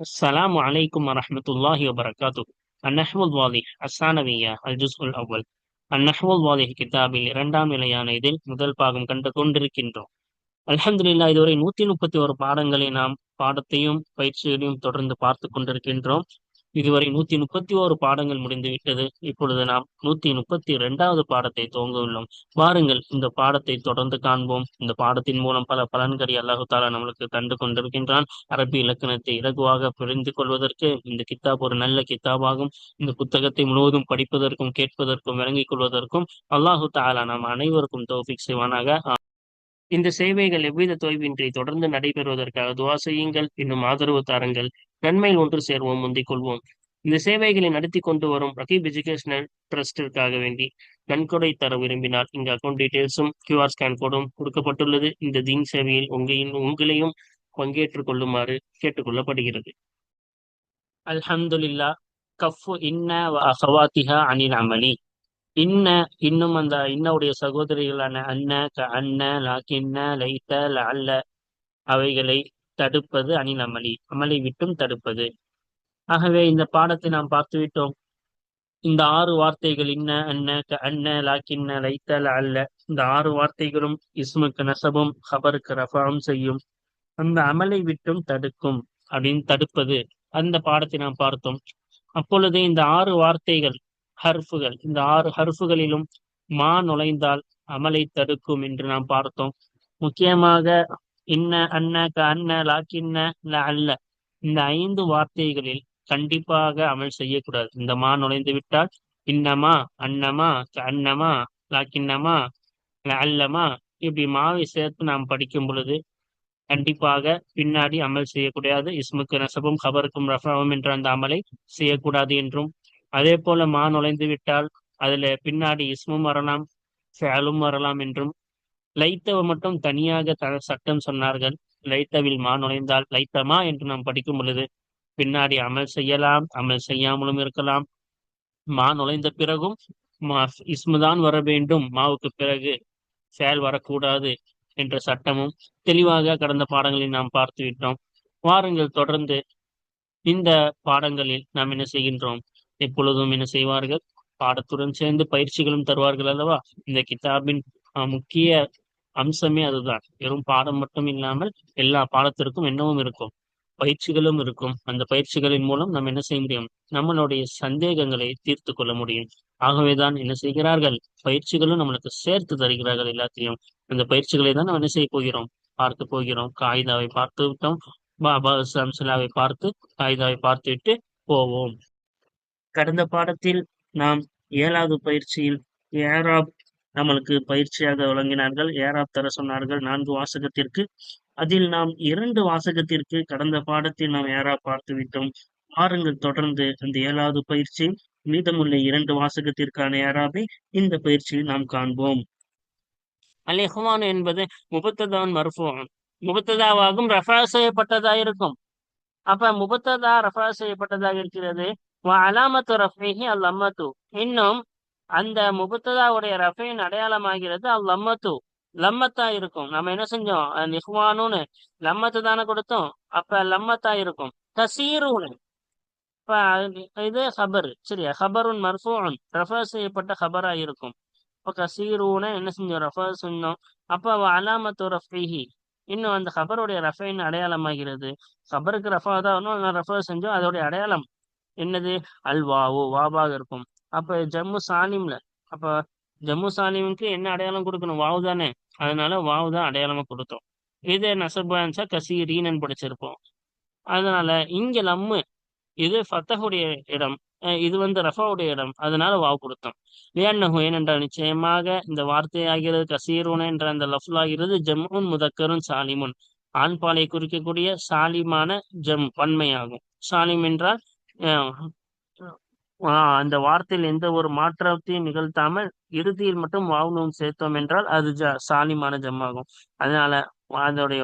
السلام عليكم ورحمة الله وبركاته. النحو الواضح الثانوية الجزء الأول. النحو الواضح கிதாபில் இரண்டாம் நிலையான இதில் முதல் பாகம் கண்டு கொண்டிருக்கின்றோம். அல்ஹம்துலில்லாஹ், இதுவரை 131 பாடங்களை நாம் பாடத்தையும் பயிற்சிகளையும் தொடர்ந்து பார்த்து கொண்டிருக்கின்றோம். இதுவரை 131 பாடங்கள் முடிந்துவிட்டது. இப்பொழுது நாம் 132வது பாடத்தை துவங்க உள்ளோம். வாருங்கள், இந்த பாடத்தை தொடர்ந்து காண்போம். இந்த பாடத்தின் மூலம் பல பலன்களை அல்லாஹு தாலா நம்மளுக்கு தந்து கொண்டிருக்கின்றான். அரபி இலக்கணத்தை இலகுவாக புரிந்து கொள்வதற்கு இந்த கித்தாப் ஒரு நல்ல கித்தாபாகும். இந்த புத்தகத்தை முழுவதும் படிப்பதற்கும் கேட்பதற்கும் விளங்கிக் கொள்வதற்கும் அல்லாஹு தாலா நாம் அனைவருக்கும் தௌஃபீக் செய்வானாக. இந்த சேவைகள் எவ்வித தொய்வின்றி தொடர்ந்து நடைபெறுவதற்காக துவா செய்யுங்கள். இன்னும் ஆதரவு தாருங்கள். நன்மையில் ஒன்று சேர்வோம், முந்திக் கொள்வோம். இந்த சேவைகளை நடத்தி கொண்டு வரும் ரகீப் எஜுகேஷனல் ட்ரஸ்டிற்காக வேண்டி நன்கொடை தர விரும்பினால் இங்கு அக்கௌண்ட் டீடைல்ஸும் QR ஸ்கேன் கோடும் கொடுக்கப்பட்டுள்ளது. இந்த தீன் சேவையில் உங்களையும் பங்கேற்றுக் கொள்ளுமாறு கேட்டுக்கொள்ளப்படுகிறது. அல்ஹம்துலில்லாஹ். கஃபு இன்ன வ அஹவாத்திஹா அனில் அமலி. இன்ன, இன்னும் அந்த இன்னவுடைய சகோதரிகளான அன்ன, அன்ன, லாக்கின்ன, லைத்த, லஅல்ல அவைகளை தடுப்பது அணில் அமளி, அமலை விட்டும் தடுப்பது. ஆகவே இந்த பாடத்தை நாம் பார்த்து விட்டோம். இந்த 6 வார்த்தைகள் இன்ன, அன்ன, அன்ன, லாக்கின்ன, லைத்த, லஅல்ல, இந்த 6 வார்த்தைகளும் இஸ்முக்கு நசபும் ஹபருக்கு ரஃபாவும் செய்யும். அந்த அமலை விட்டும் தடுக்கும் அப்படின்னு தடுப்பது. அந்த பாடத்தை நாம் பார்த்தோம். அப்பொழுது இந்த 6 வார்த்தைகள் ஹர்ஃபுகள், இந்த 6 ஹர்ஃபுகளிலும் மா நுழைந்தால் அமலை தடுக்கும் என்று நாம் பார்த்தோம். முக்கியமாக இன்ன, அன்ன, அன்ன, லாக்கின்ன, அல்ல, இந்த 5 வார்த்தைகளில் கண்டிப்பாக அமல் செய்யக்கூடாது. இந்த மா நுழைந்து விட்டால் இன்னமா, அன்னமா, அன்னமா, லாக்கின்னமா, அல்லமா, இப்படி மாவை சேர்த்து நாம் படிக்கும் பொழுது கண்டிப்பாக பின்னாடி அமல் செய்யக்கூடாது. இஸ்முக்கு நசபும் ஹபருக்கும் ரஃபாவும் என்ற அந்த அமலை செய்யக்கூடாது என்றும், அதே போல மா நுழைந்து விட்டால் அதுல பின்னாடி இஸ்மும் வரலாம், ஃபேலும் வரலாம் என்றும். லைத்தவ மட்டும் தனியாக சட்டம் சொன்னார்கள். லைத்தவில் மா நுழைந்தால் லைத்தமா என்று நாம் படிக்கும் பொழுது பின்னாடி அமல் செய்யலாம், அமல் செய்யாமலும் இருக்கலாம். மா நுழைந்த பிறகும் இஸ்முதான் வர வேண்டும், மாவுக்கு பிறகு ஃபேல் வரக்கூடாது என்ற சட்டமும் தெளிவாக கடந்த பாடங்களில் நாம் பார்த்து விட்டோம். வாருங்கள், தொடர்ந்து இந்த பாடங்களில் நாம் என்ன செய்கின்றோம், எப்பொழுதும் என்ன செய்வார்கள், பாடத்துடன் சேர்ந்து பயிற்சிகளும் தருவார்கள் அல்லவா. இந்த கிதாபின் முக்கிய அம்சமே அதுதான். வெறும் பாடம் மட்டும் இல்லாமல் எல்லா பாடத்திற்கும் என்னவும் இருக்கும், பயிற்சிகளும் இருக்கும். அந்த பயிற்சிகளின் மூலம் நம்ம என்ன செய்ய முடியும், நம்மளுடைய சந்தேகங்களை தீர்த்து கொள்ள முடியும். ஆகவேதான் என்ன செய்கிறார்கள், பயிற்சிகளும் நம்மளுக்கு சேர்த்து தருகிறார்கள் எல்லாத்தையும். அந்த பயிற்சிகளை தான் நம்ம என்ன செய்ய போகிறோம், பார்க்க போகிறோம். காயிதாவை பார்த்து விட்டோம், பாபா சம்சலாவை பார்த்து காயிதாவை பார்த்து விட்டு போவோம். கடந்த பாடத்தில் நாம் 7வது பயிற்சியில் ஏராப் நம்மளுக்கு பயிற்சியாக வழங்கினார்கள். ஏராப் தர சொன்னார்கள் 4 வாசகத்திற்கு. அதில் நாம் 2 வாசகத்திற்கு கடந்த பாடத்தில் நாம் ஏராப் பார்த்து விட்டோம். பாருங்கள், தொடர்ந்து அந்த 7வது பயிற்சி மீதமுள்ள 2 வாசகத்திற்கான ஏராபை இந்த பயிற்சியில் நாம் காண்போம். அல் இஹ்வான் என்பது முபத்ததான் மர்ஃபூன், முபத்ததாவாகும், ரஃபா செய்யப்பட்டதா இருக்கும். அப்ப முபத்ததா ரஃபா செய்யப்பட்டதாக இருக்கிறது. அலாமத்து ரஃபிஹி அல் லம்மத்து. இன்னும் அந்த முபத்ததாவுடைய ரஃபையின் அடையாளமாகிறது அல் லம்மத்து, லம்மத்தா இருக்கும். நம்ம என்ன செஞ்சோம், நிஹ்வானுன்னு லம்மத்து தானே கொடுத்தோம், அப்ப லம்மத்தா இருக்கும். கசீருன்னு, இப்ப இது ஹபர், சரியா, ஹபருன் மர்ஃபூன், ரஃபா செய்யப்பட்ட ஹபரா இருக்கும். இப்ப கசீருன்னு என்ன செஞ்சோம், ரஃபா செஞ்சோம். அப்ப அலாமத்து ரஃபிஹி, இன்னும் அந்த ஹபருடைய ரஃபையின் அடையாளமாகிறது. ஹபருக்கு ரஃபா தான் ரஃபா செஞ்சோம், அதோடைய அடையாளம் என்னது, அல் வாவு, வாவாக இருக்கும். அப்ப ஜம்மு சாலிம்ல, அப்ப ஜம்மு சாலிமுக்கு என்ன அடையாளம் கொடுக்கணும், வாவு தானே, அதனால வாவு தான் அடையாளமா கொடுத்தோம். இதே நசபான்சா கசீரீனன் படிச்சிருப்போம். அதனால இங்க லம்மு, இது ஃபத்தஹுடைய இடம், இது ரஃபாவுடைய இடம், அதனால வாவு கொடுத்தோம். ஏனென்றால் நிச்சயமாக இந்த வார்த்தை ஆகிறது கசீருன என்ற அந்த லஃப்ல் ஆகிறது ஜம்முன் முதக்கரும் சாலிமுன், ஆண் பாலை குறிக்கக்கூடிய சாலிமான ஜம் பன்மையாகும். சாலிம் என்றால் அந்த வார்த்தையில் எந்த ஒரு மாற்றத்தையும் நிகழ்த்தாமல் இறுதியில் மட்டும் வாவுனும் சேர்த்தோம் என்றால் அது சாலிமான ஜம்மாகும். அதனால அதோடைய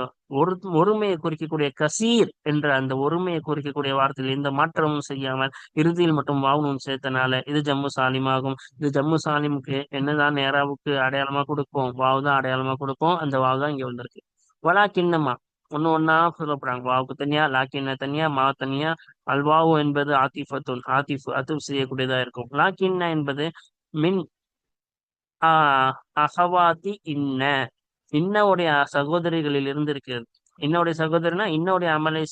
ஒருமையை குறிக்கக்கூடிய கசீர் என்ற அந்த ஒருமையை குறிக்கக்கூடிய வார்த்தையில் எந்த மாற்றமும் செய்யாமல் இறுதியில் மட்டும் வாவுனும் சேர்த்தனால இது ஜம்மு சாலிமாகும். இது ஜம்மு சாலிமுக்கு என்னதான் நேராவுக்கு அடையாளமா கொடுப்போம், வாவு தான் அடையாளமா கொடுப்போம். அந்த வாவு தான் இங்க வந்திருக்கு. வலா கிண்ணமா, ஒன்னு ஒன்னா சொல்லப்படுறாங்க. வாவுக்கு தனியா, லாக்கின்ன தனியா, மா தனியா. அல்வாவு என்பது ஆத்திஃபத்துன், அத்துப் செய்யக்கூடியதா இருக்கும். லாக்கின்ன என்பது மின் அகவாதி இன்னவுடைய சகோதரிகளில் இருந்து இருக்கிறது. இன்னுடைய சகோதரினா இன்னுடைய அமலை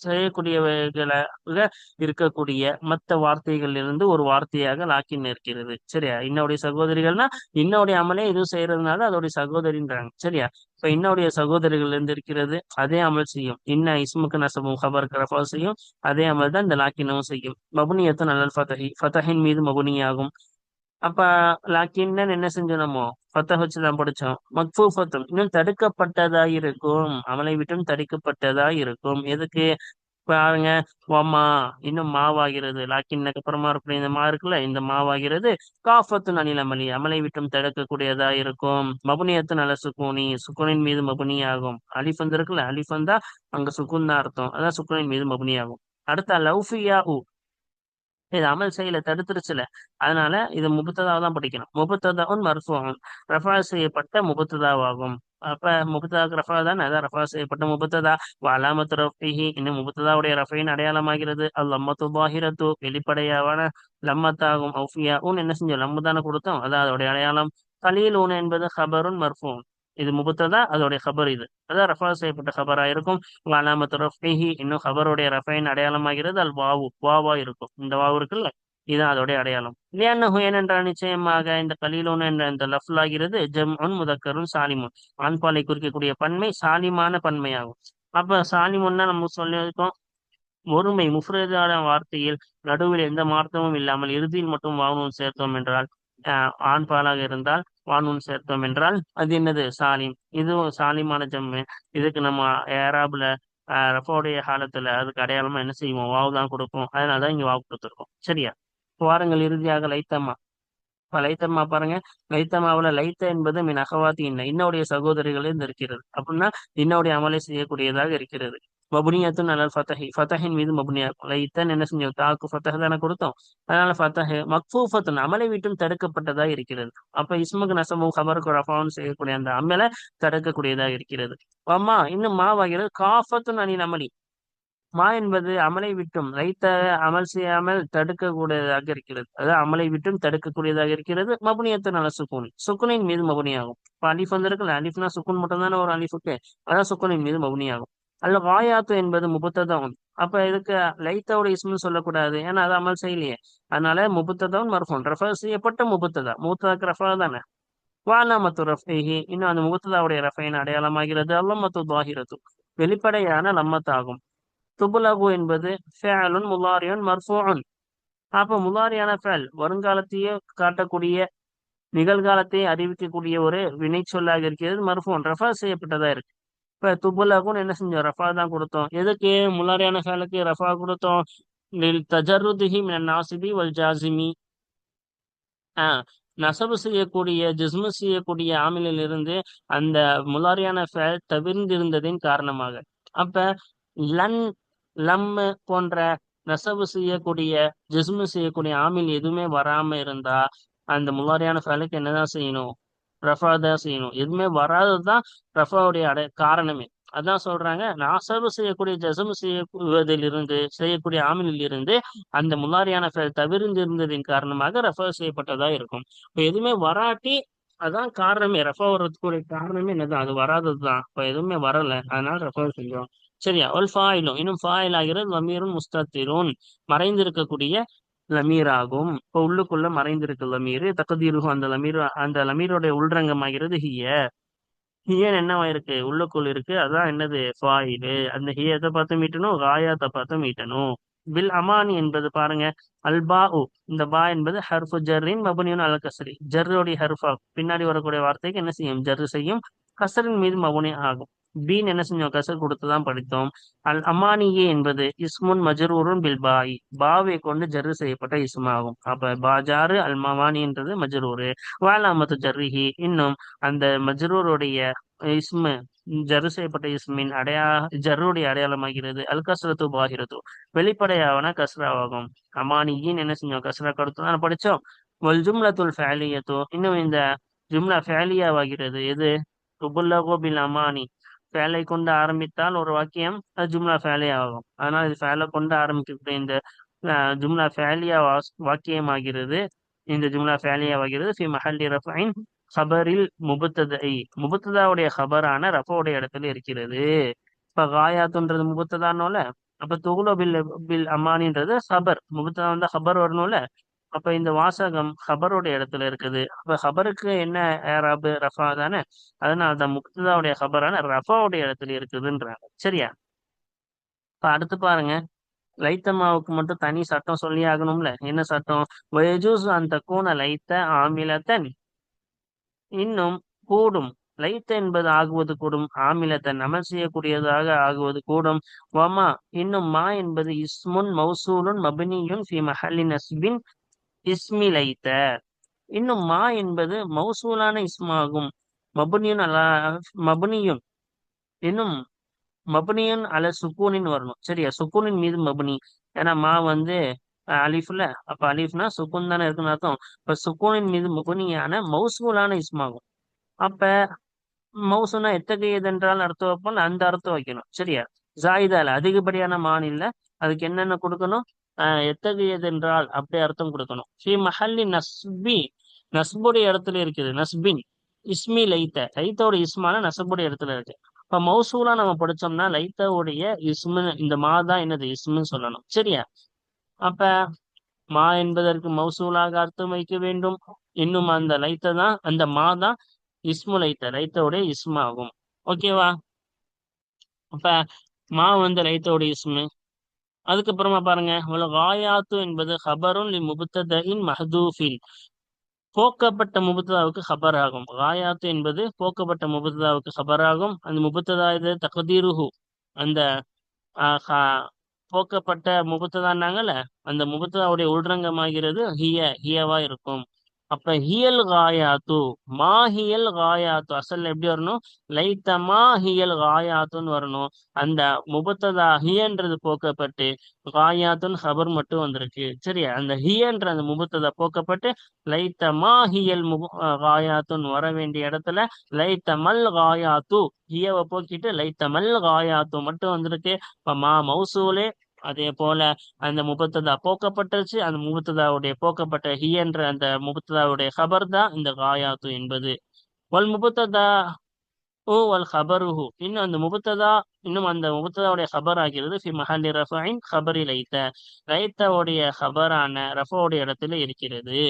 செய்யக்கூடியவைகளாக இருக்கக்கூடிய மற்ற வார்த்தைகளிலிருந்து ஒரு வார்த்தையாக லாக்கின் இருக்கிறது. சரியா? இன்னுடைய சகோதரிகள்னா இன்னுடைய அமலே இது செய்யறதுனால அதோடைய சகோதரின்றாங்க. சரியா? இப்ப இன்னுடைய சகோதரிகள் இருந்து இருக்கிறது, அதே அமல் செய்யும். இஸ்முக்கு நசபும் ஹபருக்கு ரஃபா செய்யும். அதே அமல் தான் இந்த லாக்கினவும் செய்யும். மபுனியத்து நல்லல் ஃபதஹி, ஃபதஹின் மீது மபுனியாகும். அப்ப லாக்கின்னு என்ன செஞ்சோம் நம்ம? ஃபத்தஹ் வச்சுதான் படிச்சோம். மக்ஃபூஃபத்தும் இன்னும் தடுக்கப்பட்டதா இருக்கும், அமலை விட்டும் தடுக்கப்பட்டதா இருக்கும். எதுக்கு? பாருங்க, வமா இன்னும் மாவாகிறது. லாக்கின்னுக்கு அப்புறமா இருக்கக்கூடிய இந்த மா இருக்குல்ல, இந்த மாவாகிறது காஃபத்துன் அனில் அமலி, அமலை விட்டும் தடுக்கக்கூடியதா இருக்கும். மபுனியத்து நல்ல சுக்கூனி, சுக்கூனின் மீது மபுனி ஆகும். அலிஃப் வந்து இருக்குல்ல, அலிஃப் வந்தா அங்க சுக்குன் தான் அர்த்தம். அதான் சுக்கூனின் மீது மபுனி ஆகும். அடுத்த லவ்ஃபியா இது அமல் செய்யல, தடுத்துருச்சுல. அதனால இது முபத்ததாவை தான் படிக்கணும். முபத்ததாவும் மர்ஃபூன், ரஃபா செய்யப்பட்ட முபத்ததாவாகும். அப்ப முபத்ததாக்கு ரஃபா தான், அதான் ரஃபா செய்யப்பட்ட முபத்ததா. அலாமத்து ரஃபிஹி, இன்னும் முபத்ததாவுடைய ரஃபையின் அடையாளமாகிறது அல் லம்மத்து பாஹிரத்து, வெளிப்படையான லம்மத்தாகும். ஔஃபியா ஊன் என்ன செஞ்சோம்? லம்மு தானே கொடுத்தோம், அதான் அதோடைய அடையாளம். கலீல் ஊன் என்பது ஹபருன் மர்ஃபூன், இது முபத்ததா, அதோடைய ஹபர் இது, அதான் ரஃபா செய்யப்பட்ட ஹபரா இருக்கும். அலாமத்து ரஃபிஹி, இன்னும் ஹபருடைய ரஃபைன் அடையாளமாகிறது அல் வாவு, வாவா இருக்கும். இந்த வாவு இருக்குல்ல, இதுதான் அதோடைய அடையாளம். லியன்னஹு, ஏனென்றால் நிச்சயமாக இந்த கலீலூன் என்ற இந்த லஃப்லாகிறது ஜம்உன் முதக்கருன் சாலிமுன், ஆண்பாலை குறிக்கக்கூடிய பன்மை, சாலிமான பன்மையாகும். அப்ப சாலிமுன்னா நம்ம சொல்லியிருக்கோம், ஒருமை முஃப்ரதான வார்த்தையில் நடுவில் எந்த மாற்றமும் இல்லாமல் இறுதியில் மட்டும் வானூன் சேர்த்தோம் என்றால், ஆண் பாலாக இருந்தால் வானூன் சேர்த்தோம் என்றால் அது என்னது? சாலிம். இதுவும் சாலிமான ஜம்மு. இதுக்கு நம்ம ஏராபுல ரஃபோடைய காலத்துல அதுக்கு அடையாளமா என்ன செய்வோம்? வாவு தான் கொடுப்போம். அதனாலதான் இங்க வாவு கொடுத்துருக்கோம். சரியா? வாருங்கள் இறுதியாக லைத்தம்மா. இப்ப லைத்தம்மா பாருங்க, லைத்தம்மாவுல லைத்த என்பது மின் அகவாத்தி இன்னுடைய சகோதரிகள் இருந்து இருக்கிறது. அப்படின்னா இன்னுடைய அமலை செய்யக்கூடியதாக இருக்கிறது. மபுனியத்தும் நல்ல ஃபத்தஹி, ஃபத்தஹின் மீது மபுனியாக்கும். லைத்தன் என்ன செஞ்சோம்? தாக்கு ஃபத்தஹ் தானே கொடுத்தோம். அதனால ஃபத்தஹ் மக்ஃபூஃபத்துன், அமலை விட்டும் தடுக்கப்பட்டதா இருக்கிறது. அப்ப இஸ்முக்கு நசமும் ஹபருக்கு ரஃபாவும் செய்யக்கூடிய அந்த அமலை தடுக்கக்கூடியதாக இருக்கிறது. அம்மா இன்னும் மாவாகிறது காஃபத்துன் அணில் அமலி, மா என்பது அமலை விட்டும் லைத்த அமல் செய்யாமல் தடுக்கக்கூடியதாக இருக்கிறது. அதாவது அமலை விட்டும் தடுக்கக்கூடியதாக இருக்கிறது. மபுனியத்து நல்ல சுக்குனி, சுக்குனின் மீது மபுனியாகும். இப்ப அலிஃப் வந்திருக்குல்ல, அலிஃப்னா சுக்குன் மட்டும் தானே ஒரு அலிஃபுக்கு, அதான் சுக்குனின் மீது மபுனியாகும். அல்ல வாயாத்து என்பது முபத்ததவுன், அப்ப இதுக்கு லைத்தோட இஸ்முன்னு சொல்லக்கூடாது, ஏன்னா அது அமல் செய்யலையே. அதனால முபத்ததவுன் மர்ஃபூன், ரஃபா செய்யப்பட்ட முபத்ததா, முபத்ததாக்கு ரஃபா தானே. வாலாமத்து ரஃபைஹி, இன்னும் அந்த முபத்ததாவுடைய ரஃபைன் அடையாளமாகிறது அல்லமத்து தாஹிரத்து, வெளிப்படையான லம்மத்தாகும். துபுலகு என்பது ஃபேலுன் முலாரியுன் மர்ஃபூஉன், அப்ப முலாரியான ஃபேல் வருங்காலத்தையே காட்டக்கூடிய, நிகழ்காலத்தை அறிவிக்கக்கூடிய ஒரு வினை சொல்லாக இருக்கிறது. மர்ஃபூன் ரஃபா செய்யப்பட்டதா இருக்கு. இப்ப துபுலகுன்னு என்ன செஞ்சோம்? ரஃபா தான் கொடுத்தோம். எதுக்கு முலாரியான ஃபேலுக்கு ரஃபா கொடுத்தோம்? லில் தஜர்ருதிஹி மினன் நாசிபி வல் ஜாசிமி, நசபு செய்யக்கூடிய ஜிஸ்மு செய்யக்கூடிய ஆமிலில் இருந்து அந்த முலாரியான ஃபேல் தவிர்ந்திருந்ததின் காரணமாக. அப்ப லன், லம் போன்ற நசபு செய்யக்கூடிய ஜிஸ்மு செய்யக்கூடிய ஆமில் எதுவுமே வராம இருந்தா அந்த முலாரியான ஃபேலுக்கு என்னதான் செய்யணும்? ரஃபா தான் செய்யணும். எதுவுமே வராததுதான் ரஃபாவுடைய காரணமே. அதான் சொல்றாங்க, நசபு செய்யக்கூடிய ஜஸ்மு செய்யக்கூடியதிலிருந்து செய்யக்கூடிய ஆமிலில் இருந்து அந்த முலாரியான ஃபேல் தவிர்ந்திருந்ததின் காரணமாக ரஃபா செய்யப்பட்டதா இருக்கும். இப்ப எதுவுமே வராட்டி அதான் காரணமே, ரஃபா வர்றதுக்குரிய காரணமே என்னதான்? அது வராததுதான். இப்ப எதுவுமே வரல, அதனால ரஃபா செஞ்சோம். சரியா? ஒல் ஃபாயிலும், இன்னும் ஃபாயில் ஆகிறது லமீரும் முஸ்தத்திரும், மறைந்திருக்கக்கூடிய லமீர் ஆகும். இப்ப உள்ளுக்குள்ள மறைந்திருக்கு லமீர், தகுதீருகும், அந்த லமீருடைய உள்ரங்கமாகிறது ஹிய. ஹியன் என்னவாயிருக்கு? உள்ளுக்குள் இருக்கு, அதான் என்னது? ஃபாயிலு. அந்த ஹிய எதை பார்த்து மீட்டணும்? காயாத்தை பார்த்து மீட்டணும். பில் அமானி என்பது பாருங்க, அல்பா உ, இந்த பா என்பது ஹர்ஃபு ஜர்ரின் மபுனியுன் அல் கஸ்ரி, ஜர்ருடைய ஹர்ஃபா பின்னாடி வரக்கூடிய வார்த்தைக்கு என்ன செய்யும்? ஜர்ரு செய்யும். கசரின் மீது மபுனி ஆகும். பீன் என்ன செஞ்சோம்? கசர் கொடுத்துதான் படித்தோம். அல் அமானியே என்பது இஸ்முன் மஜ்ரூருன் பில் பாய், பாவை கொண்டு ஜர்ரு செய்யப்பட்ட இஸ்மாகும். அப்ப பாஜாரு அல் மவானின்றது மஜ்ரூரு. வாலாமத்து ஜர்ரிஹி, இன்னும் அந்த மஜ்ரூருடைய இஸ்மு, ஜர்ரு செய்யப்பட்ட இஸ்மின் ஜர்ருடைய அடையாளமாகிறது அல் கஸ்ரத்து பாஹிரத்து, வெளிப்படையான கஸ்ராவாகும். அமானியின் என்ன செஞ்சோம்? கஸ்ரா கொடுத்து தான் படிச்சோம். வல் ஜும்லத்துல் ஃபேலியத்து, இன்னும் இந்த ஜும்லா ஃபேலியாவாகிறது. எது? துபுல்லகு பில் அமானி, ஃபேலை கொண்டு ஆரம்பித்தால் ஒரு வாக்கியம் அது ஜும்லா ஃபேலே ஆகும். அதனால் இது ஃபேலை கொண்டு ஆரம்பிக்கக்கூடிய இந்த ஜும்லா ஃபேலியா வாக்கியமாகிறது. இந்த ஜும்லா ஃபேலியா ஆகிறது ஃபி மஹல்லி ரஃபைன் ஹபரில் முபத்ததை, முபத்ததாவுடைய ஹபரான ரஃபோடைய இடத்துல இருக்கிறது. இப்ப காயாத்துன்றது முபத்ததானோல, அப்ப துகுலோ பில் பில் அமானின்றது ஹபர், முபத்ததா வந்து ஹபர் வரணும்ல. அப்ப இந்த வாசகம் ஹபருடைய இடத்துல இருக்குது. அப்ப ஹபருக்கு என்ன ஏராபு ரஃபா தானே, அதனால தான் முக்ததாவுடைய ஹபரான ரஃபாவுடைய இடத்துல இருக்குதுன்றாங்க. சரியா? இப்ப அடுத்து பாருங்க, லைத்தமாவுக்கு மட்டும் தனி சட்டம் சொல்லி ஆகணும்ல. என்ன சட்டம்? வயஜூஸ் அந்த கூன லைத்த ஆமிலத்தன், இன்னும் கூடும். லைத்த என்பது ஆகுவது கூடும், ஆமிலத்தன் அமல் செய்யக்கூடியதாக ஆகுவது கூடும். வமா இன்னும் மா என்பது இஸ்முன் மௌசூலுன் மபனியுன் ஃபி மஹல்லி நஸ்பின் இஸ்மி லைத்த. இன்னும் மா என்பது மௌசூலான இஸ்மாகும். மபுனியுன் அலா மபுனியுன், இன்னும் மபுனியுன் அல சுக்கூனின் வரணும். சரியா? சுக்கூனின் மீது மபுனி. ஏன்னா மா வந்து அலிஃப்ல, அப்ப அலிஃப்னா சுக்கூன் தானே இருக்குன்னு அர்த்தம். இப்ப சுக்கூனின் மீது மபுனியான மௌசூலான இஸ்மாகும். அப்ப மௌசூனா எத்தகையது என்றால் அர்த்தம் வைப்போம், அந்த அர்த்தம் வைக்கணும். சரியா? ஜாயிதால அதிகப்படியான மான் இல்ல, அதுக்கு என்னென்ன கொடுக்கணும்? எத்தகையது என்றால் அப்படி அர்த்தம் கொடுக்கணும். ஸ்ரீ மஹல்லி நஸ்பி, நஸ்புடைய இடத்துல இருக்குது. நஸ்பின் இஸ்மி லைத்த, லைத்தோட இஸ்மான நசபுடைய இடத்துல இருக்கு. இப்ப மௌசூலா நம்ம படிச்சோம்னா லைத்தவுடைய இஸ்மு, இந்த மா தான் என்னது இஸ்முன்னு சொல்லணும். சரியா? அப்ப மா என்பதற்கு மௌசூலாக அர்த்தம் வைக்க வேண்டும். இன்னும் அந்த லைத்த தான், அந்த மா தான் இஸ்மு லைத்த, லைத்தவுடைய இஸ்மாகும். ஓகேவா? அப்ப மா வந்து லைத்தவுடைய இஸ்மு. அதுக்கப்புறமா பாருங்க, காயாத்து என்பது ஹபருன் லி முபத்ததின் மஹதூஃபின், போக்கப்பட்ட முபத்ததாவுக்கு ஹபர் ஆகும். காயாத்து என்பது போக்கப்பட்ட முபத்ததாவுக்கு ஹபர் ஆகும். அந்த முபத்ததா இது தக்தீருஹு, அந்த போக்கப்பட்ட முபத்ததான்னாங்கல்ல, அந்த முபத்ததாவுடைய உள்ரங்கமாகிறது ஹியவா இருக்கும். அப்ப ஹியல் காயாத்து, மா ஹியல் காயாத்து அசல் எப்படி வரணும்? லைத்தமா ஹியல் காயாத்துன்னு வரணும். அந்த முபத்ததா ஹியன்றது போக்கப்பட்டு காயாத்துன்னு ஹபர் மட்டும் வந்திருக்கு. சரியா? அந்த ஹியன்ற அந்த முபத்ததா போக்கப்பட்டு லைத்தமா ஹியல் காயாத்துன்னு வர வேண்டிய இடத்துல லைத்தமல் காயாத்து, ஹியவை போக்கிட்டு லைத்தமல் காயாத்து மட்டும் வந்திருக்கு. இப்ப மா மௌசூலே, அதே போல அந்த முபத்ததா போக்கப்பட்டுருச்சு. அந்த முபத்ததாவுடைய போக்கப்பட்ட ஹி என்ற அந்த முபத்ததாவுடைய ஹபர் தான் இந்த காயாத்து என்பது. வல் முபத்ததா ஓ வல் ஹபருஹு, இன்னும் அந்த முபத்ததா, இன்னும் அந்த முபத்ததாவுடைய ஹபர் ஆகிறது ஃபி மஹல்லி ரஃபைன் ஹபரி லைத்த, லைத்தவுடைய ஹபரான ரஃபோடைய இடத்துல இருக்கிறது.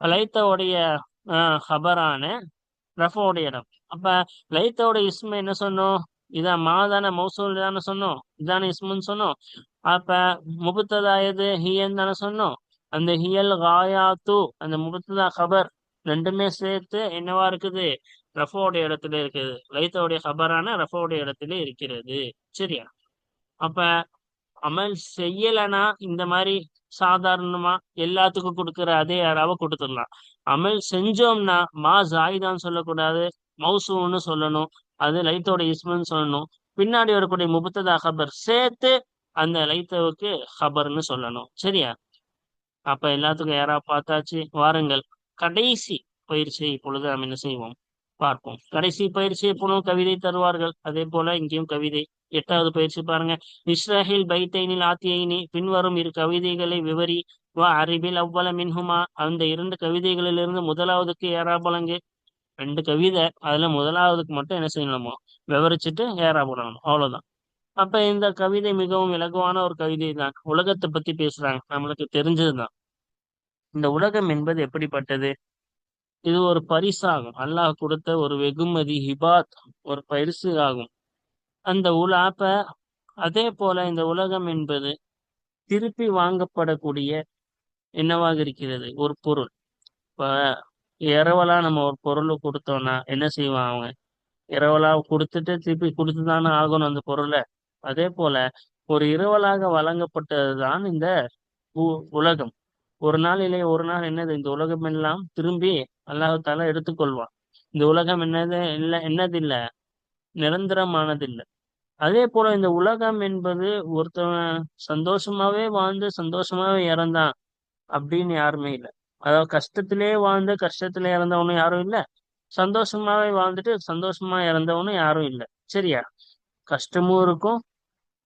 லைத்தவுடைய ஹபரான ரஃபோடைய இடம். அப்ப லைத்தோட இஸ்மு என்ன சொன்னோம்? இதான் மாதான மௌசூல் தானே சொன்னோம், இதான இஸ்முன்னு சொன்னோம். அப்ப முபத்ததா எது? ஹியன் தானே சொன்னோம். அந்த ஹியல் காயாத்து, அந்த முபத்ததா ஹபர் ரெண்டுமே சேர்த்து என்னவா இருக்குது? ரஃபோடைய இடத்துல இருக்குது. லைத்தோடைய ஹபரான ரஃபோடைய இடத்துல இருக்கிறது. சரியா? அப்ப அமல் செய்யலைன்னா இந்த மாதிரி சாதாரணமா எல்லாத்துக்கும் கொடுக்குற அதே யாராவ கொடுத்துடலாம். அமல் செஞ்சோம்னா மா ஜாயிதான்னு சொல்லக்கூடாது, மௌசூன்னு சொல்லணும். அது லைத்தோட இஸ்முன்னு சொல்லணும். பின்னாடி வரக்கூடிய முபத்ததா ஹபர் சேர்த்து அந்த லைத்தவுக்கு ஹபர்னு சொல்லணும். சரியா? அப்ப எல்லாத்துக்கும் யாரா பார்த்தாச்சு. வாருங்கள், கடைசி பயிற்சி இப்பொழுது நாம் என்ன செய்வோம் பார்ப்போம். கடைசி பயிற்சி எப்பொழுதும் கவிதை தருவார்கள், அதே போல இங்கேயும் கவிதை. 8வது பயிற்சி பாருங்க. இஸ்ராஹில் பைத்தைனில் ஆத்தியைனி, பின்வரும் இரு கவிதைகளை விவரி. வா அறிவில் அவ்வள மின்ஹுமா, அந்த 2 கவிதைகளிலிருந்து முதலாவதுக்கு ஏறாபலங்கு. 2 கவிதை, அதுல முதலாவதுக்கு மட்டும் என்ன செய்யணுமோ விவரிச்சுட்டு ஏறாபலணும், அவ்வளவுதான். அப்ப இந்த கவிதை மிகவும் இலகுவான ஒரு கவிதை தான். உலகத்தை பத்தி பேசுறாங்க, நம்மளுக்கு தெரிஞ்சதுதான். இந்த உலகம் என்பது எப்படிப்பட்டது? இது ஒரு பரிசாகும், அல்லாஹ் கொடுத்த ஒரு வெகுமதி, ஹிபாத், ஒரு பரிசு ஆகும். அந்த அப்ப அதே போல இந்த உலகம் என்பது திருப்பி வாங்கப்படக்கூடிய என்னவாக இருக்கிறது? ஒரு பொருள். இப்ப இரவலா நம்ம ஒரு பொருள் கொடுத்தோம்னா என்ன செய்வான் அவங்க? இரவலா கொடுத்துட்டு திருப்பி கொடுத்துதானே ஆகணும் அந்த பொருளை. அதே போல ஒரு இரவலாக வழங்கப்பட்டதுதான் இந்த உலகம். ஒரு நாள் இல்லை ஒரு நாள் என்னது, இந்த உலகம் எல்லாம் திரும்பி அல்லாஹால எடுத்துக்கொள்வான். இந்த உலகம் என்னது இல்ல, என்னது இல்ல, நிரந்தரமானது இல்ல. அதே போல இந்த உலகம் என்பது ஒருத்தவன் சந்தோஷமாவே வாழ்ந்து சந்தோஷமாவே இறந்தான் அப்படின்னு யாருமே இல்லை. அதாவது கஷ்டத்திலே வாழ்ந்து கஷ்டத்திலே இறந்தவனும் யாரும் இல்லை, சந்தோஷமாவே வாழ்ந்துட்டு சந்தோஷமா இறந்தவனும் யாரும் இல்லை. சரியா? கஷ்டமும் இருக்கும்,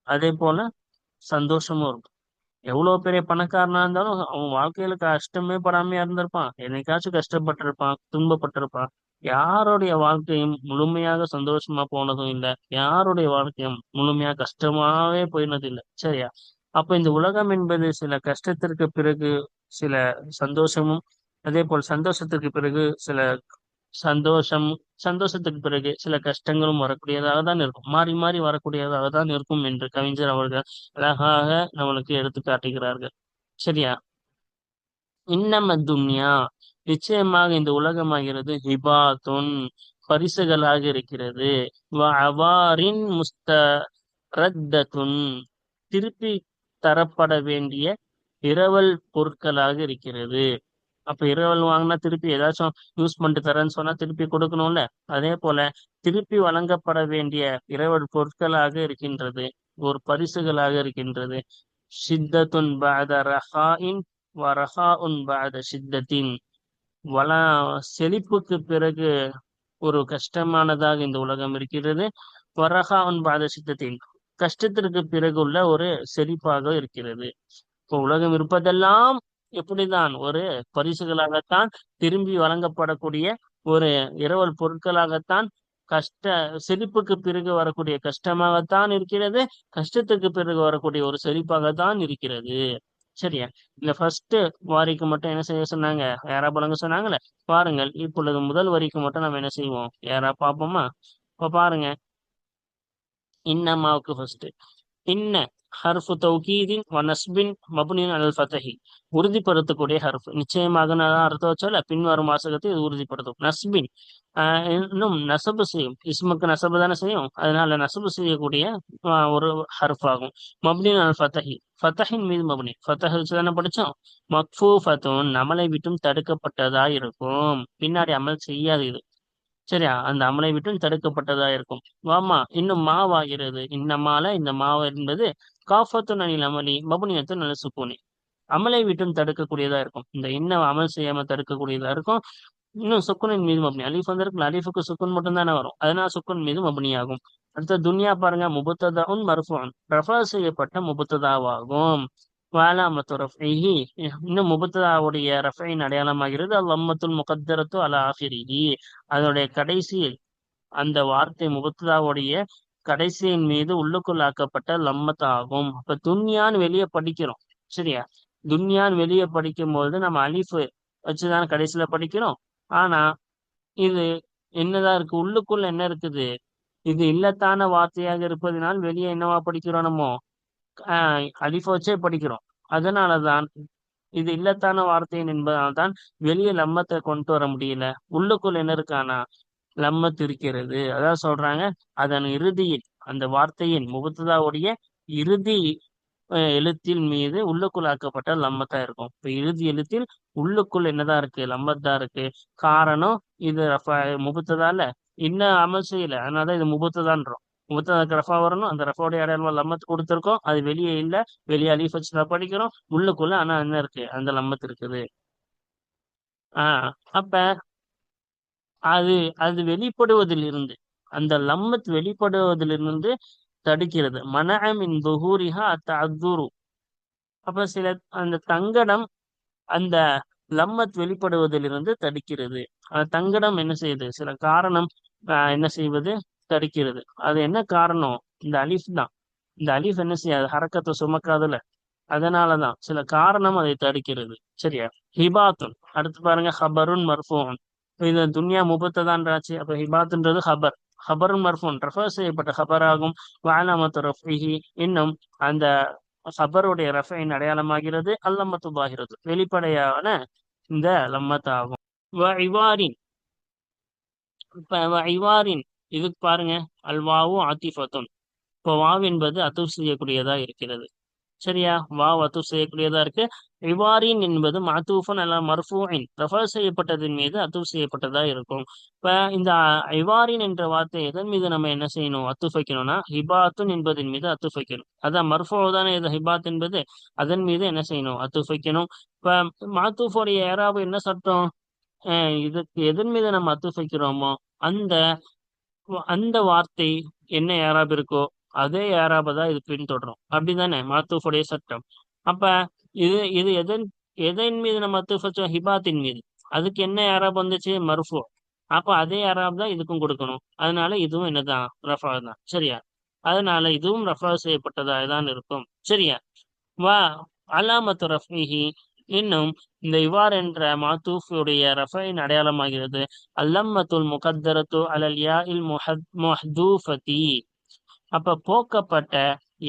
அதே போல சந்தோஷமும் இருக்கும். எவ்வளவு பெரிய பணக்காரனா இருந்தாலும் அவன் வாழ்க்கையில கஷ்டமே படாமையா இருந்திருப்பான், என்னைக்காச்சும் கஷ்டப்பட்டிருப்பான், துன்பப்பட்டிருப்பான். யாருடைய வாழ்க்கையும் முழுமையாக சந்தோஷமா போனதும் இல்லை, யாருடைய வாழ்க்கையும் முழுமையா கஷ்டமாவே போயினது இல்லை. சரியா? அப்ப இந்த உலகம் என்பது சில கஷ்டத்திற்கு பிறகு சில சந்தோஷமும், அதே போல் சந்தோஷத்திற்கு பிறகு சில சந்தோஷம், சந்தோஷத்துக்கு பிறகு சில கஷ்டங்களும் வரக்கூடியதாக தான் இருக்கும், மாறி மாறி வரக்கூடியதாக தான் இருக்கும் என்று கவிஞர் அவர்கள் அழகாக நம்மளுக்கு எடுத்து காட்டுகிறார்கள். சரியா? இன்னம துன்யா, நிச்சயமாக இந்த உலகமாகிறது ஹிபாத்துன், பரிசுகளாக இருக்கிறது. வ அவாரின் முஸ்தரத்தத்துன், திருப்பி தரப்பட வேண்டிய இரவல் பொருட்களாக இருக்கிறது. அப்ப இரவல் வாங்கினா திருப்பி ஏதாச்சும் யூஸ் பண்ணிட்டு தரேன்னு சொன்னா திருப்பி கொடுக்கணும்ல. அதே போல திருப்பி வழங்கப்பட வேண்டிய இரவல் பொருட்களாக இருக்கின்றது, ஒரு பரிசுகளாக இருக்கின்றது. ஷித்தத்துன் பஅத ரஹாஇன் வ ரஹாஉன் பஅத ஷித்தத்தின், வள செழிப்புக்கு பிறகு ஒரு கஷ்டமானதாக இந்த உலகம் இருக்கிறது. வரஹாஉன் பஅத ஷித்தத்தின், கஷ்டத்திற்கு பிறகு உள்ள ஒரு செழிப்பாக இருக்கிறது. இப்போ உலகம் இருப்பதெல்லாம் எப்படிதான் ஒரு பரிசுகளாகத்தான், திரும்பி வழங்கப்படக்கூடிய ஒரு இரவல் பொருட்களாகத்தான், கஷ்ட செழிப்புக்கு பிறகு வரக்கூடிய கஷ்டமாகத்தான் இருக்கிறது, கஷ்டத்துக்கு பிறகு வரக்கூடிய ஒரு செழிப்பாகத்தான் இருக்கிறது. சரியா? இந்த ஃபர்ஸ்ட் வாரிக்கு மட்டும் என்ன செய்ய சொன்னாங்க, யாரா பழங்க சொன்னாங்கல்ல. பாருங்கள், இப்பொழுது முதல் வரிக்கு மட்டும் நம்ம என்ன செய்வோம், யாரா பார்ப்போமா? இப்ப பாருங்க, இன்னமாவுக்கு ஃபர்ஸ்ட் இன்ன ஹர்ஃபு தௌகீதின் வ நஸ்பின் மப்னின் அலல் ஃபதஹி, உறுதிப்படுத்தக்கூடிய ஹர்ஃப். நிச்சயமாக நான் அர்த்தம் வச்சால பின்வரும் வாசகத்தை இது உறுதிப்படுத்தும். நஸ்பின், இன்னும் நசபு செய்யும், இஸ்முக்கு நசபு தானே செய்யும், அதனால நசபு செய்யக்கூடிய ஒரு ஹர்ஃப் ஆகும். மப்னின் அல் ஃபதஹி, ஃபதஹின் மீது மப்னி, ஃபதஹ் வச்சு தானே படிச்சோம். மக்ஃபூஃபத்துன், அமலை விட்டும் தடுக்கப்பட்டதா இருக்கும், பின்னாடி அமல் செய்யாது இது. சரியா? அந்த அமலை விட்டும் தடுக்கப்பட்டதா இருக்கும். வாமா இன்னும் மாவாகிறது, இன்னமால இந்த மாவு என்பது காஃபத்து அனில் அமலி மபுனியத்து நல்ல சுக்கூனி, அமலை விட்டும் தடுக்கக்கூடியதா இருக்கும். இந்த இன்ன அமல் செய்யாம தடுக்கக்கூடியதா இருக்கும். இன்னும் சுக்குனின் மீது மபனி, அலிஃப் வந்திருக்கு, அலிஃபுக்கு சுக்குன் மட்டும் தானே வரும், அதனால சுக்குன் மீது மபனி ஆகும். அடுத்த துன்யா பாருங்க, முபத்ததாஉன் மர்ஃபூன், ரஃபா செய்யப்பட்ட முபத்ததாவாகும். வஅலாமத்து ரஃபிஹி, இன்னும் முபத்ததாவுடைய ரஃபின் அடையாளமாகிறது அல்லம்மத்துல் முகத்தரத்து அலா ஆஃபிரிஹி, அதனுடைய கடைசியில் அந்த வார்த்தை முபத்ததாவுடைய கடைசியின் மீது உள்ளுக்குள் ஆக்கப்பட்ட லம்மத் ஆகும். அப்ப துன்யான்னு வெளியே படிக்கிறோம். சரியா? துன்யான்னு வெளியே படிக்கும் போது நம்ம அலிஃப் வச்சுதான் கடைசியில படிக்கிறோம். ஆனா இது என்னதான் இருக்கு, உள்ளுக்குள்ள என்ன இருக்குது, இது இல்லத்தான வார்த்தையாக இருப்பதனால் வெளியே என்னவா படிக்கிறோம் நம்ம, அலிஃப வச்சே படிக்கிறோம். அதனாலதான் இது இல்லத்தான வார்த்தை என்பதால் தான் வெளியே லம்மத்தை கொண்டு வர முடியல. உள்ளுக்குள் என்ன இருக்கானா, லம்மத் இருக்கிறது. அதான் சொல்றாங்க, அதன் இறுதியில் அந்த வார்த்தையின் முபத்ததாவுடைய இறுதி எழுத்தில் மீது உள்ளுக்குள் ஆக்கப்பட்ட லம்மத்தா இருக்கும். இப்ப இறுதி எழுத்தில் உள்ளுக்குள் என்னதான் இருக்கு, லம்மத் தான் இருக்கு. காரணம், இது முபத்ததால இன்னும் அமல் செய்யல, அதனாலதான் இது முபத்ததான்றோம். முபத்ததாக்கு ரஃபா வரணும், அந்த ரஃபாவுடைய அடையாளமா லம்மத் கொடுத்துருக்கோம், அது வெளியே இல்ல, வெளியே அலீஃப் வச்சு தான் படிக்கிறோம். உள்ளுக்குள்ள ஆனா என்ன இருக்கு, அந்த லம்மத் இருக்குது. அப்ப அது அது வெளிப்படுவதிலிருந்து, அந்த லம்மத் வெளிப்படுவதிலிருந்து தடுக்கிறது. மனஅமின் துஹூரிஹா தஅதுரு, அப்ப சில அந்த தங்கடம் அந்த லம்மத் வெளிப்படுவதிலிருந்து தடுக்கிறது. அந்த தங்கடம் என்ன செய்யுது, சில காரணம் என்ன செய்வது, தடுக்கிறது. அது என்ன காரணம், இந்த அலிஃப் தான். இந்த அலிஃப் என்ன செய்யாது, ஹரக்கத்தை சுமக்காதுல, அதனாலதான் சில காரணம் அதை தடுக்கிறது. சரியா? ஹிபாத்துன், அடுத்து பாருங்க, ஹபருன் மர்ஃபூன். இது துன்யா முபத்ததான்றாச்சு, அப்ப ஹிபாத்துன்றது ஹபர். ஹபருன் மர்ஃபூன் ரஃபா செய்யப்பட்ட ஹபர் ஆகும். வஅலாமத்து ரஃபிஹி, இன்னும் அந்த ஹபருடைய ரஃபின் அடையாளமாகிறது அல்லம்மத்து பாஹிரத்து, வெளிப்படையான இந்த லம்மத் ஆகும். வ இவாரின், இப்ப வ இவாரின் இதுக்கு பாருங்க, அல்வாவு ஆத்திஃபத்துன், இப்போ வாவ் என்பது அத்துஃப் செய்யக்கூடியதா இருக்கிறது. சரியா? வாவ் அத்துஃப் செய்யக்கூடியதா இருக்கு. இவாரின் என்பது மாத்தூஃபன் அல்ல மர்ஃபூஇன், ரஃபா செய்யப்பட்டதின் மீது அத்துஃப் செய்யப்பட்டதா இருக்கும். இப்ப இந்த இவாரின் என்ற வார்த்தை எதன் மீது நம்ம என்ன செய்யணும், அத்துஃப் வைக்கணும்னா ஹிபாத்துன் என்பதன் மீது அத்துஃப் வைக்கணும். அதான் மர்ஃபூ தானே இது ஹிபாத் என்பது, அதன் மீது என்ன செய்யணும், அத்துஃப் வைக்கணும். இப்ப மாத்தூஃபோடைய ஏராபு என்ன சட்டம், இதுக்கு எதன் மீது நம்ம அத்துஃப் வைக்கிறோமோ அந்த அந்த வார்த்தை என்ன ஏராப் இருக்கோ அதே ஏராபை தான் இது பின்தொடரும். அப்படிதானே மாத்தூஃபுடைய சட்டம். அப்ப இது இது எதன் மீது நம்ம மாத்தூஃப் வச்சோம்? ஹிபாத்தின் மீது. அதுக்கு என்ன ஏராப் வந்துச்சு? மர்ஃபு. அப்ப அதே ஏராப் தான் இதுக்கும் கொடுக்கணும். அதனால இதுவும் என்னதான்? ரஃபா தான். சரியா? அதனால இதுவும் ரஃபா செய்யப்பட்டதாக தான் இருக்கும். சரியா? வா அலாமத்து ரஃபிஹி. இன்னும் இந்த இவ்வாறு என்ற மாத்தூஃபுடைய ரஃபையின் அடையாளமாகிறது அல்லம்மத்துல் முகத்தரத்து அலல் யா இல் முஹதூஃபதி. அப்ப போக்கப்பட்ட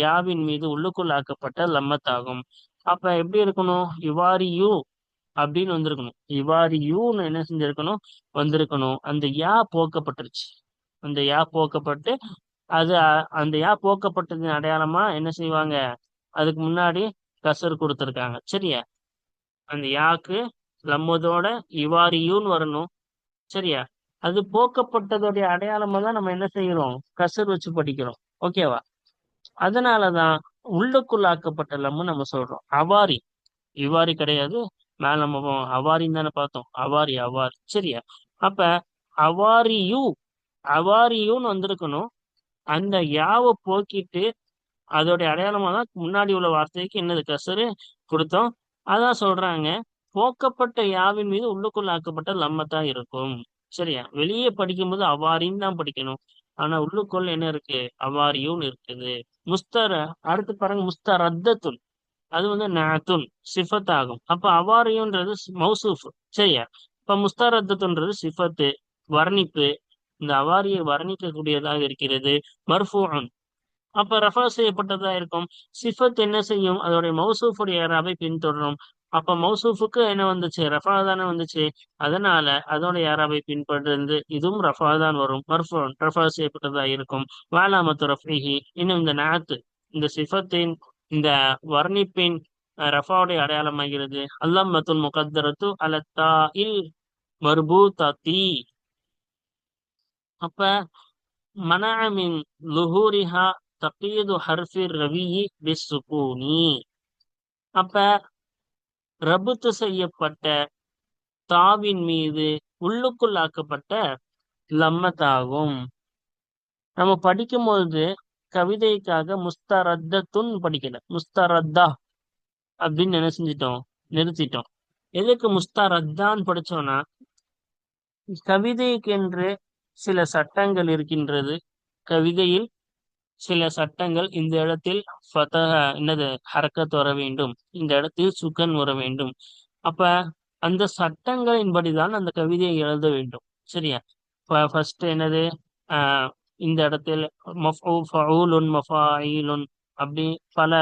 யாவின் மீது உள்ளுக்குள் ஆக்கப்பட்ட லம்மத்தாகும். அப்ப எப்படி இருக்கணும்? இவாரியு அப்படின்னு வந்திருக்கணும். இவாரியூன்னு என்ன செஞ்சிருக்கணும்? வந்திருக்கணும். அந்த யா போக்கப்பட்டுருச்சு. அந்த யா போக்கப்பட்டு அது அந்த யா போக்கப்பட்டதின் அடையாளமா என்ன செய்வாங்க? அதுக்கு முன்னாடி கசர் கொடுத்துருக்காங்க. சரியா? அந்த யாக்கு லம்மதோட இவாரியூன்னு வரணும். சரியா? அது போக்கப்பட்டதோடைய அடையாளமா தான் நம்ம என்ன செய்யறோம்? கசர் வச்சு படிக்கிறோம். ஓகேவா? அதனாலதான் உள்ளுக்குள்ளாக்கப்பட்ட லம்மு நம்ம சொல்றோம். அவாரி இவ்வாறு கிடையாது. மேல நம்ம அவாரின்னு தானே பார்த்தோம். அவாரி அவாரி. சரியா? அப்ப அவாரியூ அவாரியூன்னு வந்திருக்கணும். அந்த யாவை போக்கிட்டு அதோடைய அடையாளமா தான் முன்னாடி உள்ள வார்த்தைக்கு என்னது கசரு கொடுத்தோம். அதான் சொல்றாங்க போக்கப்பட்ட யாவின் மீது உள்ளுக்குள்ள ஆக்கப்பட்ட லம்மத்தான் இருக்கும். சரியா? வெளியே படிக்கும்போது அவாரின்னு தான் படிக்கணும். ஆனா உள்ளுக்குள்ள என்ன இருக்கு? அவாரியூன்னு இருக்குது. முஸ்தர அடுத்து பாருங்க முஸ்தரத்தத்துன். அது வந்து நாத்துன் சிஃபத் ஆகும். அப்ப அவாரியுன்றது மௌசூஃப். சரியா? இப்ப முஸ்தரத்துன்றது சிஃபத்து வர்ணிப்பு. இந்த அவாரியை வர்ணிக்கக்கூடியதாக இருக்கிறது. மர்ஃபூன். அப்ப ரஃபா செய்யப்பட்டதா இருக்கும். சிஃபத் என்ன செய்யும்? அதோடைய மௌசூஃபுடைய ஏராவை பின்தொடரும். அப்ப மௌசூஃபுக்கு என்ன வந்துச்சு? ரஃபா தானே வந்துச்சு. அதனால அதோட ஏராவை பின்பற்றது இதுவும் ரஃபா தான் வரும். மர்ஃபூன் ரஃபா செய்யப்பட்டதா இருக்கும். வாலாமத்து ரஃபிஹி. இன்னும் இந்த நாத்து இந்த சிஃபத்தின் இந்த வர்ணிப்பின் ரஃபாவுடைய அடையாளமாகிறது. அல்லம்மத்துல் முகத்தரத்து அலத்தா இல் மர்பூதத்தி. அப்ப மனஅமின் லுஹூரிஹா தகீது ஹர்ஃபி ரவியி பிஸ்ஸுகூனி. அப்ப ரபுத்து செய்யப்பட்ட தாவின் மீது உள்ளுக்குள் ஆக்கப்பட்ட லம்மத்தாகும். நம்ம படிக்கும்போது கவிதைக்காக முஸ்தரத்துன் படிக்கல, முஸ்தரத்தா அப்படின்னு என்ன செஞ்சிட்டோம்? நிறுத்திட்டோம். எதுக்கு முஸ்தரத்தான்னு படிச்சோம்னா கவிதைக்கென்று சில சட்டங்கள் இருக்கின்றது. கவிதையில் சில சட்டங்கள். இந்த இடத்தில் என்னது ஹரக்கத் வர வேண்டும், இந்த இடத்தில் சுக்கன் வர வேண்டும். அப்ப அந்த சட்டங்களின்படிதான் அந்த கவிதையை எழுத வேண்டும். சரியா? ஃபர்ஸ்ட் என்னது? ஆஹ் இந்த இடத்தில் ஃபஊலுன் மஃபாயிலுன் அப்படி பல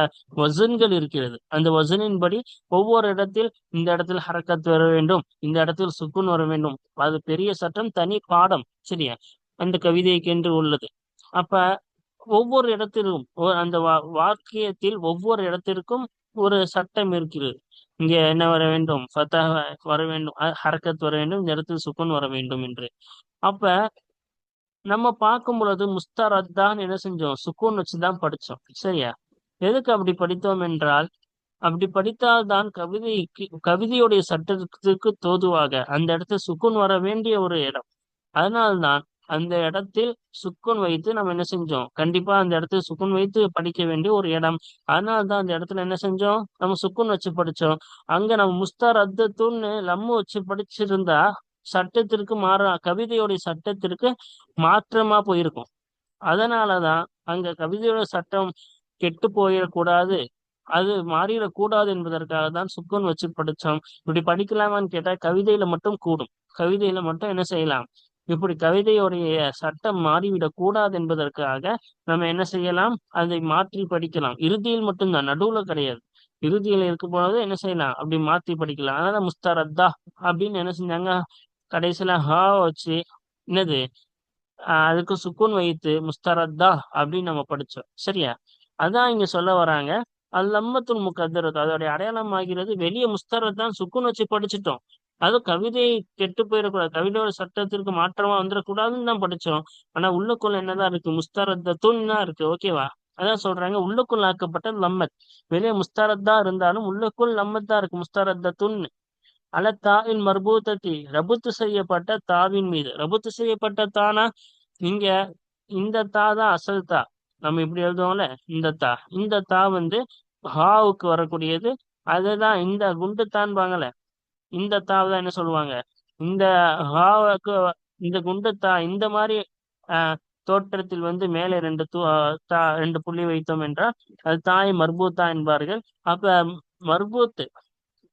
வசன்கள் இருக்கிறது. அந்த வசனின்படி ஒவ்வொரு இடத்தில் இந்த இடத்தில் ஹரக்கத் வர வேண்டும், இந்த இடத்தில் சுக்குன் வர வேண்டும். அது பெரிய சட்டம், தனி பாடம். சரியா? அந்த கவிதைக்கென்று உள்ளது. அப்ப ஒவ்வொரு இடத்திலும் அந்த வாக்கியத்தில் ஒவ்வொரு இடத்திற்கும் ஒரு சட்டம் இருக்கிறது. இங்க என்ன வர வேண்டும்? ஃபத்தஹ் வர வேண்டும், ஹரக்கத் வர வேண்டும், இந்த இடத்தில் சுக்குன் வர வேண்டும் என்று. அப்ப நம்ம பார்க்கும் பொழுது முஸ்தரத்தான் என்ன செஞ்சோம்? சுக்கூன் வச்சுதான் படிச்சோம். சரியா? எதுக்கு அப்படி படித்தோம் என்றால் அப்படி படித்தால்தான் கவிதையுடைய சட்டத்திற்கு தோதுவாக அந்த இடத்துல சுக்குன் வர வேண்டிய ஒரு இடம். அதனால்தான் அந்த இடத்தில் சுக்குன் வைத்து நம்ம என்ன செஞ்சோம்? கண்டிப்பா அந்த இடத்துல சுக்குன் வைத்து படிக்க வேண்டிய ஒரு இடம். அதனால்தான் அந்த இடத்துல என்ன செஞ்சோம்? நம்ம சுக்குன் வச்சு படிச்சோம். அங்க நம்ம முஸ்தரத்துன்னு லம்மு வச்சு படிச்சிருந்தா சட்டத்திற்கு கவிதையுடைய சட்டத்திற்கு மாற்றமா போயிருக்கும். அதனாலதான் அங்க கவிதையோட சட்டம் கெட்டு போயிடக்கூடாது, அது மாறிடக்கூடாது என்பதற்காக தான் சுக்குன் வச்சு படிச்சோம். இப்படி படிக்கலாமான்னு கேட்டா கவிதையில மட்டும் கூடும். கவிதையில மட்டும் என்ன செய்யலாம்? இப்படி கவிதையுடைய சட்டம் மாறிவிடக் கூடாது என்பதற்காக நம்ம என்ன செய்யலாம்? அதை மாற்றி படிக்கலாம். இறுதியில் மட்டும்தான், நடுவுல கிடையாது. இறுதியில் இருக்கும் பொழுது என்ன செய்யலாம்? அப்படி மாற்றி படிக்கலாம். அதனால முஸ்தரத்தா அப்படின்னு என்ன செஞ்சாங்க? கடைசியில ஹா வச்சு என்னது அதுக்கு சுக்குன் வைத்து முஸ்தரத்தா அப்படின்னு நம்ம படிச்சோம். சரியா? அதான் இங்க சொல்ல வராங்க அல்லம்மத்துல் முகத்தரத். அதோடைய அடையாளம் ஆகிறது வெளியே முஸ்தரத்தான் சுக்குன் வச்சு படிச்சுட்டோம். அது கவிதை கெட்டு போயிடக்கூடாது, கவிதையோட சட்டத்திற்கு மாற்றமா வந்துடக்கூடாதுன்னு தான் படிச்சோம். ஆனா உள்ளுக்குள்ள என்னதான் இருக்கு? முஸ்தரத்துன் தான் இருக்கு. ஓகேவா? அதான் சொல்றாங்க உள்ளுக்குள் ஆக்கப்பட்ட லம்மத். வெளியே முஸ்தரத்தா இருந்தாலும் உள்ளுக்குள் லம்மத் தான் இருக்கு, முஸ்தரத்துன். அல தாவின் மர்பூத்தத்தி ரபுத்து செய்யப்பட்ட தாவின் மீது. ரபுத்து செய்யப்பட்ட தானா? இங்க இந்த தா தான் அசல் தா. நம்ம இப்படி எழுதுவோம்ல, இந்த தா வந்து ஹாவுக்கு வரக்கூடியது. அதுதான் இந்த குண்டுத்தான்பாங்கல்ல, இந்த தாவை தான் என்ன சொல்லுவாங்க, இந்த ஹாவுக்கு இந்த குண்டுத்தா இந்த மாதிரி தோற்றத்தில் வந்து மேலே ரெண்டு புள்ளி வைத்தோம் என்றால் அது தாய் மர்பூத்தா என்பார்கள். அப்ப மர்பூத்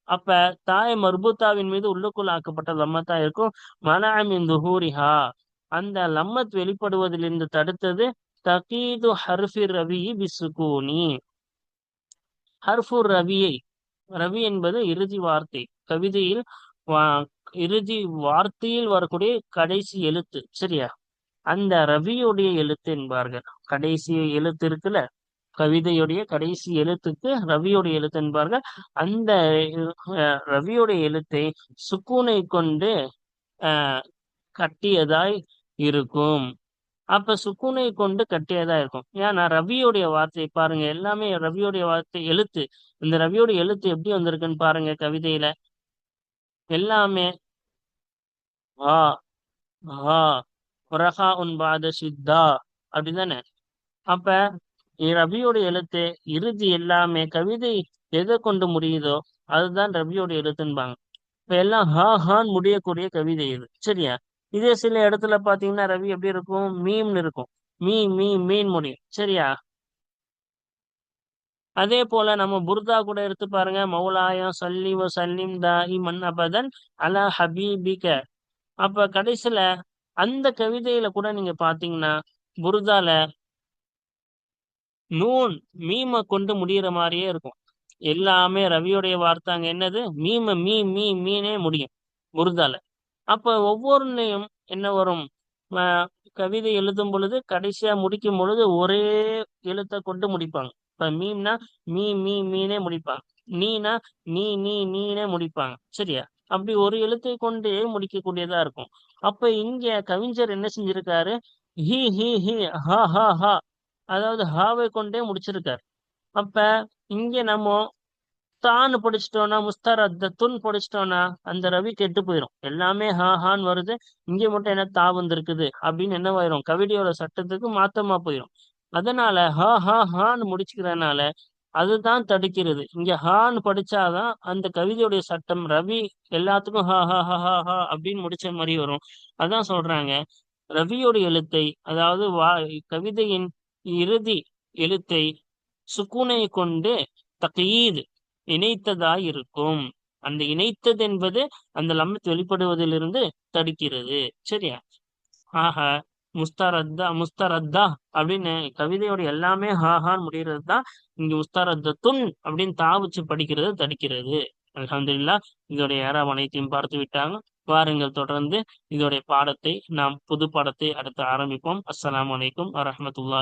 அப்ப தாய் மர்பூத்தாவின் மீது உள்ளுக்குள் ஆக்கப்பட்ட லம்மத்தா இருக்கும். மனஅமின் துஹூரிஹா, அந்த லம்மத் வெளிப்படுவதிலிருந்து தடுத்தது. தகீது ஹர்ஃபி ரவி பிசுகூனி, ஹர்ஃபு ரவியை, ரவி என்பது இறுதி வார்த்தை, கவிதையில் வா- இறுதி வார்த்தையில் வரக்கூடிய கடைசி எழுத்து, சரியா? அந்த ரவியுடைய எழுத்து என்பார்கள். கடைசி எழுத்து இருக்குல்ல, கவிதையுடைய கடைசி எழுத்துக்கு ரவியுடைய எழுத்து என்பார்கள். அந்த ரவியுடைய எழுத்தை சுக்கூனை கொண்டு அஹ், கட்டியதாய் இருக்கும். அப்ப சுக்கூனை கொண்டு கட்டியதா இருக்கும். ஏன்னா ரவியுடைய வார்த்தை பாருங்க, எல்லாமே ரவியுடைய வார்த்தை எழுத்து. இந்த ரவியோட எழுத்து எப்படி வந்திருக்குன்னு பாருங்க கவிதையில. எல்லாமே ஆ ஆ ரஹா உன் பாத சித்தா, அப்படிதானே? அப்ப ரவியோட எழுத்து இறுதி எல்லாமே கவிதை எதை கொண்டு முடியுதோ அதுதான் ரவியோட எழுத்துன்பாங்க. இப்ப எல்லாம் ஹா ஹான் முடியக்கூடிய கவிதை இது, சரியா? இதே சில இடத்துல பாத்தீங்கன்னா ரவி எப்படி இருக்கும், மீம்னு இருக்கும். மீன் முடியும், சரியா? அதே போல நம்ம புர்தா கூட எடுத்து பாருங்க. மௌலாயம் சல்லி வ சல்லிம் தாயிமன் அபதன் அலா ஹபீபிக. அப்ப கடைசியில அந்த கவிதையில கூட நீங்க பாத்தீங்கன்னா புர்தால நூன் மீம கொண்டு முடியிற மாதிரியே இருக்கும். எல்லாமே ரவியுடைய வார்த்தை அங்க என்னது, மீனே முடியும் புர்தால. அப்ப ஒவ்வொருனையும் என்ன வரும், ஆஹ் கவிதை எழுதும் பொழுது கடைசியா முடிக்கும் பொழுது ஒரே எழுத்தை கொண்டு முடிப்பாங்க. இப்ப மீம்னா மீனே முடிப்பாங்க. நீனா நீனே முடிப்பாங்க, சரியா? அப்படி ஒரு எழுத்தை கொண்டே முடிக்கக்கூடியதா இருக்கும். அப்ப இங்க கவிஞர் என்ன செஞ்சிருக்காரு, ஹி ஹா ஹா ஹா, அதாவது ஹாவை கொண்டே முடிச்சிருக்காரு. அப்ப இங்க நம்ம தான்னு படிச்சிட்டோம்னா, முஸ்தரத்துன் படிச்சிட்டோம்னா அந்த ரவி கெட்டு போயிடும். எல்லாமே ஹா ஹான்னு வருது, இங்க மட்டும் என்ன தா வந்திருக்குது அப்படின்னு என்னவாயிரும், கவிதையோட சட்டத்துக்கு மாத்தமா போயிடும். அதனால ஹான்னு முடிச்சுக்கிறதுனால அதுதான் தடுக்கிறது. இங்க ஹான்னு படிச்சாதான் அந்த கவிதையுடைய சட்டம், ரவி எல்லாத்துக்கும் ஹா அப்படின்னு முடிச்ச மாதிரி வரும். அதான் சொல்றாங்க, ரவியோட எழுத்தை, அதாவது கவிதையின் இறுதி எழுத்தை சுக்குனை கொண்டு தகீது இணைத்ததாய் இருக்கும். அந்த இணைத்தது என்பது அந்த லம்மத் வெளிப்படுவதிலிருந்து தடுக்கிறது, சரியா? ஆக முஸ்தரத்தா அப்படின்னு கவிதையோட எல்லாமே ஹாஹான்னு முடிகிறது தான் இங்க முஸ்தரத்துன் அப்படின்னு தாவச்சு படிக்கிறது தடுக்கிறது. அல்ஹம்துலில்லாஹ், இதோடைய ஏறாம் அனைத்தையும் பார்த்து விட்டாங்க. வாருங்கள், தொடர்ந்து இதோடைய பாடத்தை, நாம் புது பாடத்தை அடுத்து ஆரம்பிப்போம். அஸ்ஸலாமு அலைக்கும் வரஹ்மத்துல்லாஹி.